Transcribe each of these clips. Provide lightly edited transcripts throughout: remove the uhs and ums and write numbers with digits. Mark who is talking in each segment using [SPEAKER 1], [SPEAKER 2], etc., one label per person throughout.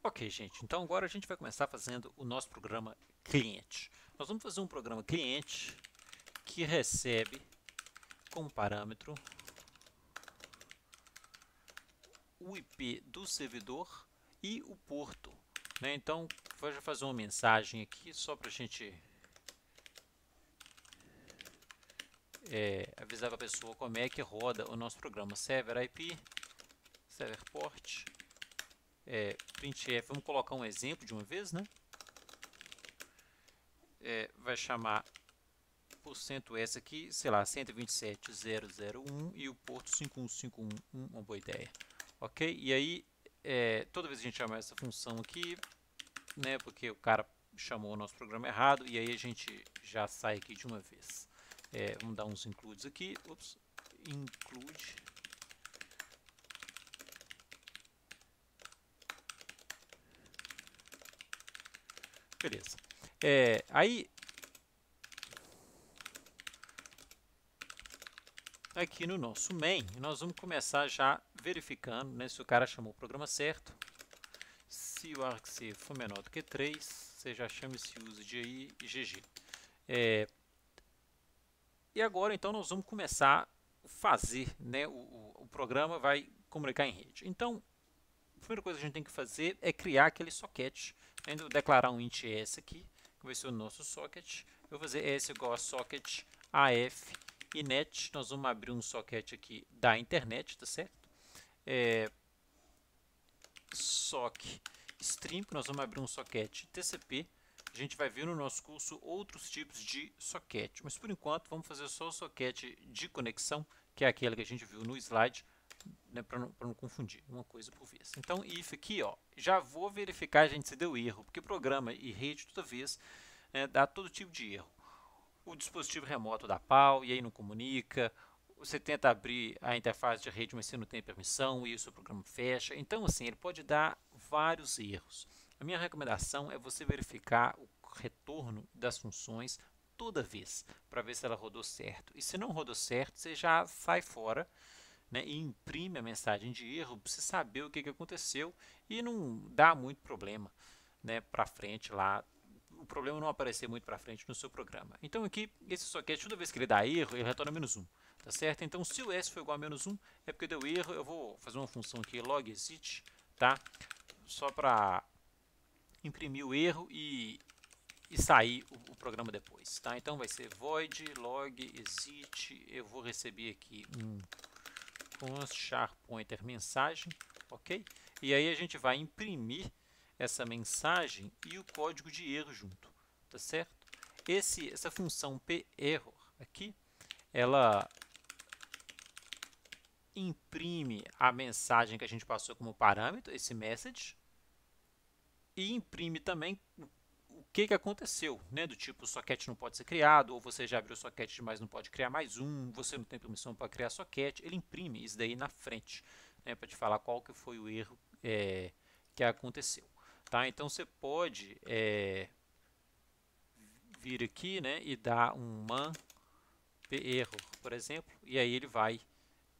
[SPEAKER 1] Ok, gente, então agora a gente vai começar fazendo o nosso programa cliente. Nós vamos fazer um programa cliente que recebe como parâmetro o IP do servidor e o porto, né? Então, vou já fazer uma mensagem aqui só para a gente avisar para a pessoa como é que roda o nosso programa. Server IP, server port, printf. Vamos colocar um exemplo de uma vez, né? Vai chamar %S aqui, sei lá, 127.0.0.1 e o porto 51511, uma boa ideia. Ok? E aí, toda vez que a gente chamar essa função aqui, né, porque o cara chamou o nosso programa errado, e aí a gente já sai aqui de uma vez. Vamos dar uns includes aqui. Ups, include. Beleza. Aí, aqui no nosso main, nós vamos começar já verificando, né, se o cara chamou o programa certo. Se o argc for menor do que 3, você já chama esse use de aí e GG. E agora então nós vamos começar a fazer, né, o programa vai comunicar em rede. Então, a primeira coisa que a gente tem que fazer é criar aquele socket. Eu vou declarar um int s aqui, que vai ser o nosso socket. Eu vou fazer s igual a socket af inet. Nós vamos abrir um socket aqui da internet, tá certo? Sock stream, nós vamos abrir um socket TCP. A gente vai ver no nosso curso outros tipos de socket, mas por enquanto vamos fazer só o socket de conexão, que é aquele que a gente viu no slide, né, para não confundir, uma coisa por vez. Então, if aqui, ó, já vou verificar a gente se deu erro, porque programa e rede toda vez dá todo tipo de erro. O dispositivo remoto dá pau e aí não comunica. Você tenta abrir a interface de rede, mas você não tem permissão e o seu programa fecha. Então, assim, ele pode dar vários erros. A minha recomendação é você verificar o retorno das funções toda vez, para ver se ela rodou certo. E se não rodou certo, você já sai fora, né, e imprime a mensagem de erro para você saber o que aconteceu e não dá muito problema, né, para frente lá. O problema não aparecer muito para frente no seu programa. Então aqui, esse socket, toda vez que ele dá erro, ele retorna -1, tá certo? Então se o s for igual a -1, é porque deu erro. Eu vou fazer uma função aqui, logexit, tá? Só para imprimir o erro e sair o programa depois, tá? Então vai ser void log exit. Eu vou receber aqui um const char_pointer mensagem, ok? E aí a gente vai imprimir essa mensagem e o código de erro junto, tá certo? Essa função perror aqui, ela imprime a mensagem que a gente passou como parâmetro, esse message, e imprime também o que aconteceu, né? Do tipo, o socket não pode ser criado, ou você já abriu o socket, mas não pode criar mais um, você não tem permissão para criar socket. Ele imprime isso daí na frente, né? Para te falar qual que foi o erro que aconteceu. Tá? Então você pode vir aqui, né, e dar um man perror, por exemplo, e aí ele vai,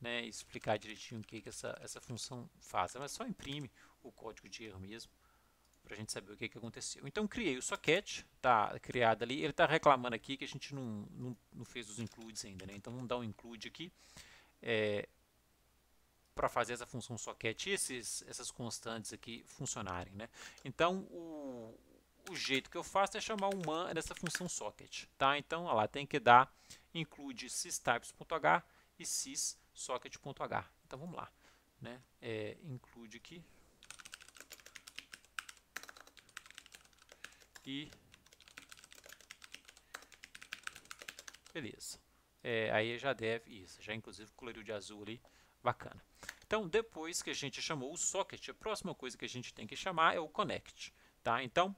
[SPEAKER 1] né, explicar direitinho o que essa função faz. Mas só imprime o código de erro mesmo, para a gente saber o que aconteceu. Então, criei o socket, está criado ali. Ele está reclamando aqui que a gente não fez os includes ainda, né? Então, vamos dar um include aqui para fazer essa função socket e essas constantes aqui funcionarem, né? Então, o jeito que eu faço é chamar o man dessa função socket, tá? Então, olha lá, tem que dar include systypes.h e syssocket.h. Então, vamos lá, né? Include aqui e beleza. Aí já deve, isso, já inclusive coloriu de azul ali, bacana. Então, depois que a gente chamou o socket, a próxima coisa que a gente tem que chamar é o connect, tá? Então,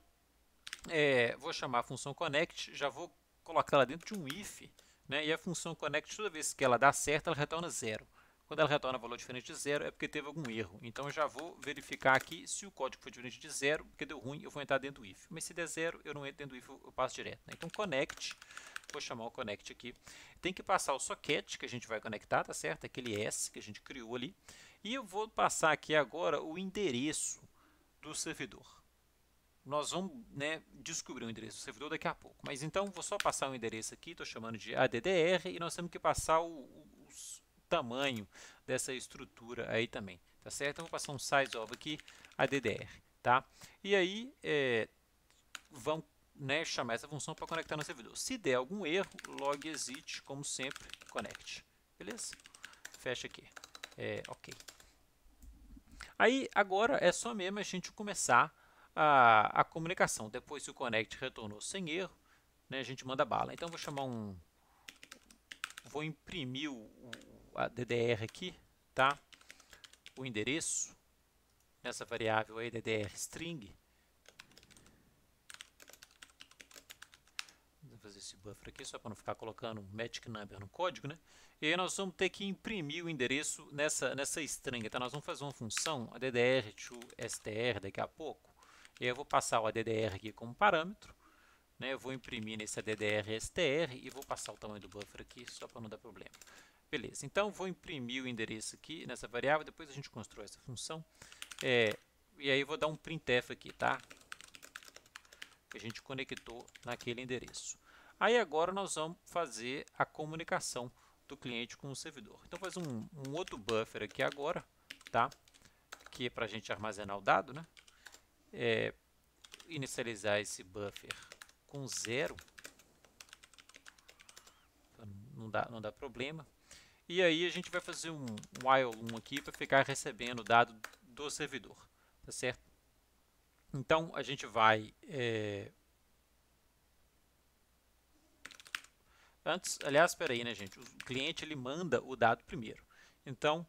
[SPEAKER 1] vou chamar a função connect, já vou colocar ela dentro de um if, né? E a função connect, toda vez que ela dá certo, ela retorna 0. Quando ela retorna valor diferente de 0, é porque teve algum erro. Então, eu já vou verificar aqui se o código for diferente de 0, porque deu ruim, eu vou entrar dentro do if. Mas se der 0, eu não entro dentro do if, eu passo direto, né? Então, connect, vou chamar o connect aqui. Tem que passar o socket que a gente vai conectar, tá certo? Aquele S que a gente criou ali. E eu vou passar aqui agora o endereço, do servidor. Nós vamos, né, descobrir o endereço do servidor daqui a pouco. Mas então, vou só passar o endereço aqui, estou chamando de ADDR, e nós temos que passar o tamanho dessa estrutura aí também, tá certo? Então, vou passar um size of aqui, ADDR, tá? E aí, vamos, né, chamar essa função para conectar no servidor. Se der algum erro, log exit, como sempre, connect. Beleza? Fecha aqui. Ok. Aí, agora é só mesmo a gente começar a comunicação. Depois que o connect retornou sem erro, né, a gente manda bala. Então, vou chamar vou imprimir a DDR aqui, tá? O endereço nessa variável aí, DDR string. Vou fazer esse buffer aqui só para não ficar colocando magic number no código, né? E aí nós vamos ter que imprimir o endereço nessa string. Então, nós vamos fazer uma função, addr to str, daqui a pouco. E aí eu vou passar o addr aqui como parâmetro, né? Eu vou imprimir nesse addr str e vou passar o tamanho do buffer aqui só para não dar problema. Beleza, então vou imprimir o endereço aqui nessa variável, depois a gente constrói essa função. E aí vou dar um printf aqui, tá? Que a gente conectou naquele endereço. Aí agora nós vamos fazer a comunicação do cliente com o servidor. Então, vou fazer um outro buffer aqui agora, tá? Que é para a gente armazenar o dado, né? Inicializar esse buffer com 0, não dá problema. E aí a gente vai fazer um while aqui para ficar recebendo o dado do servidor, tá certo? Então, a gente vai... aliás, espera aí, né, gente? O cliente ele manda o dado primeiro. Então,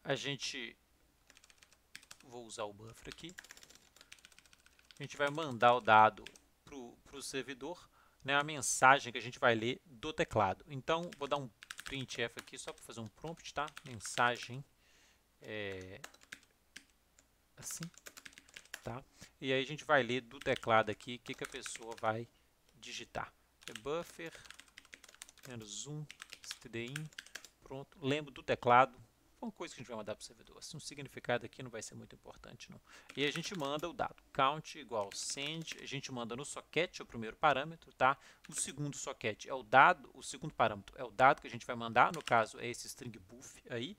[SPEAKER 1] a gente... Vou usar o buffer aqui. A gente vai mandar o dado para o servidor, né, a mensagem que a gente vai ler do teclado. Então, vou dar um printf aqui só para fazer um prompt, tá? Mensagem assim, tá? E aí a gente vai ler do teclado aqui o que a pessoa vai digitar. Buffer, -1, stdin, pronto. Lembro do teclado. Uma coisa que a gente vai mandar para o servidor. Assim, um significado aqui não vai ser muito importante, não. E a gente manda o dado count igual send. A gente manda no socket, é o primeiro parâmetro, tá? O segundo socket é o dado, o segundo parâmetro é o dado que a gente vai mandar. No caso, é esse string buff aí.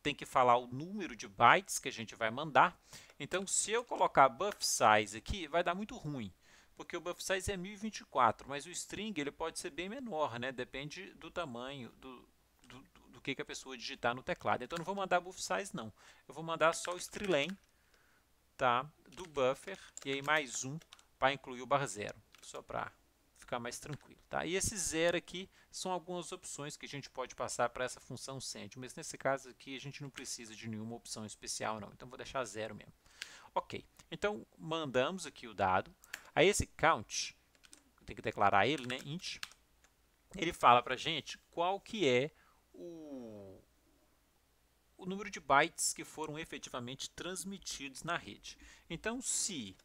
[SPEAKER 1] Tem que falar o número de bytes que a gente vai mandar. Então, se eu colocar buff size aqui, vai dar muito ruim, porque o buff size é 1024, mas o string ele pode ser bem menor, né? Depende do tamanho do que a pessoa digitar no teclado. Então, eu não vou mandar buff size, não. Eu vou mandar só o string, tá, do buffer, e aí mais um para incluir o bar 0, só para ficar mais tranquilo, tá? E esse 0 aqui são algumas opções que a gente pode passar para essa função send, mas nesse caso aqui a gente não precisa de nenhuma opção especial, não. Então, vou deixar 0 mesmo. Ok, então mandamos aqui o dado. Aí esse count, tem que declarar ele, né, int, ele fala para a gente qual que é o número de bytes que foram efetivamente transmitidos na rede. Então, se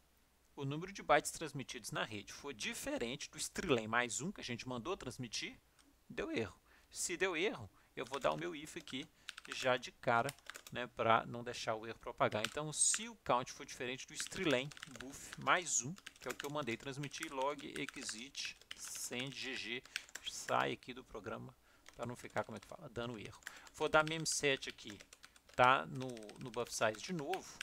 [SPEAKER 1] o número de bytes transmitidos na rede for diferente do string mais 1 que a gente mandou transmitir, deu erro. Se deu erro, eu vou dar o meu if aqui já de cara, né, para não deixar o erro propagar. Então, se o count for diferente do string buff mais 1, que é o que eu mandei transmitir, log exit send gg, sai aqui do programa para não ficar, como é que fala, dando erro. Vou dar memset aqui, tá, no buff size de novo,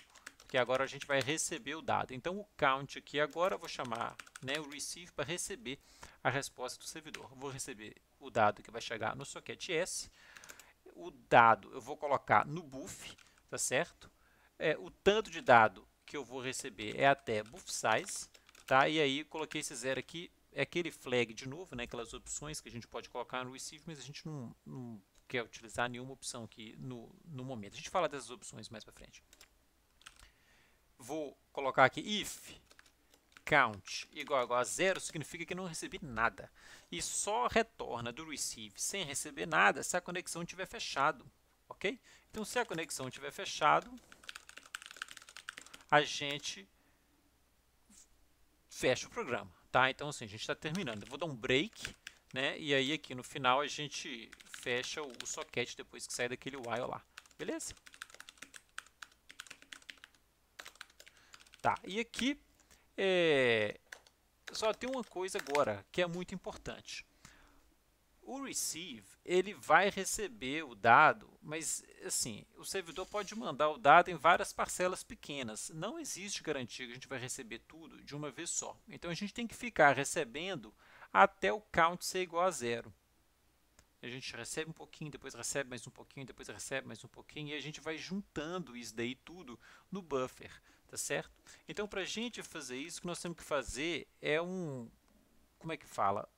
[SPEAKER 1] que agora a gente vai receber o dado. Então, o count aqui agora eu vou chamar, né, o receive para receber a resposta do servidor. Vou receber o dado que vai chegar no socket S. O dado eu vou colocar no buff, tá certo? O tanto de dado que eu vou receber é até buff size, tá? E aí coloquei esse 0 aqui, é aquele flag de novo, né? Aquelas opções que a gente pode colocar no receive, mas a gente não quer utilizar nenhuma opção aqui no momento. A gente fala dessas opções mais para frente. Vou colocar aqui if count igual a 0, significa que não recebi nada. E só retorna do receive sem receber nada se a conexão estiver fechado, ok? Então, se a conexão estiver fechado, a gente fecha o programa, tá? Então, assim, a gente está terminando. Eu vou dar um break, né? E aí, aqui no final, a gente fecha o socket depois que sair daquele while lá, beleza? Tá, e aqui só tem uma coisa agora que é muito importante. O receive, ele vai receber o dado, mas assim, o servidor pode mandar o dado em várias parcelas pequenas. Não existe garantia que a gente vai receber tudo de uma vez só. Então a gente tem que ficar recebendo até o count ser igual a 0. A gente recebe um pouquinho, depois recebe mais um pouquinho, depois recebe mais um pouquinho, e a gente vai juntando isso daí tudo no buffer, tá certo? Então, para a gente fazer isso, o que nós temos que fazer é como é que fala?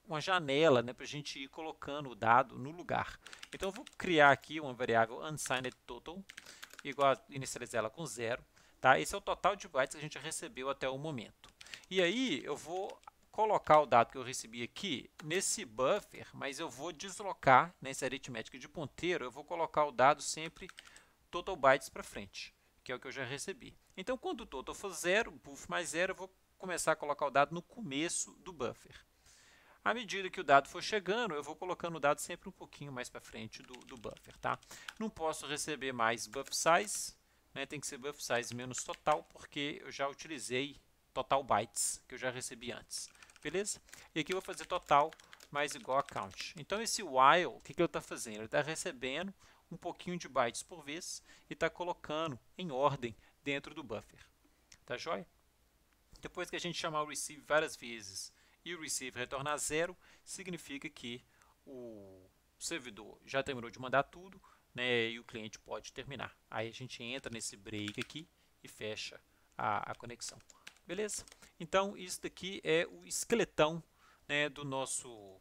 [SPEAKER 1] Uma janela, né, para a gente ir colocando o dado no lugar. Então, eu vou criar aqui uma variável unsigned total, igual a inicializar ela com 0. Tá? Esse é o total de bytes que a gente recebeu até o momento. E aí, eu vou colocar o dado que eu recebi aqui nesse buffer, mas eu vou deslocar nessa aritmética de ponteiro, eu vou colocar o dado sempre total bytes para frente, que é o que eu já recebi. Então, quando o total for 0, buff mais 0, eu vou começar a colocar o dado no começo do buffer. À medida que o dado for chegando, eu vou colocando o dado sempre um pouquinho mais para frente do buffer. Tá? Não posso receber mais buff size, né? Tem que ser buff size menos total, porque eu já utilizei total bytes, que eu já recebi antes. Beleza? E aqui eu vou fazer total mais igual a count. Então, esse while, o que ele está fazendo? Ele está recebendo um pouquinho de bytes por vez e está colocando em ordem dentro do buffer. Tá joia? Depois que a gente chamar o receive várias vezes e o receive retornar 0, significa que o servidor já terminou de mandar tudo, né, e o cliente pode terminar. Aí a gente entra nesse break aqui e fecha a conexão. Beleza? Então, isso daqui é o esqueletão, né, do nosso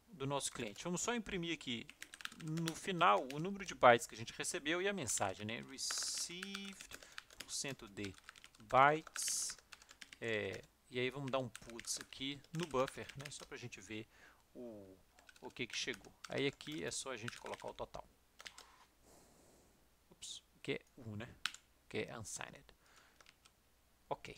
[SPEAKER 1] cliente. Vamos só imprimir aqui no final o número de bytes que a gente recebeu e a mensagem, né? Received%d bytes. E aí vamos dar um puts aqui no buffer, né? Só para a gente ver o que chegou. Aí aqui é só a gente colocar o total. Ups, que é 1, né? Que é unsigned. Ok.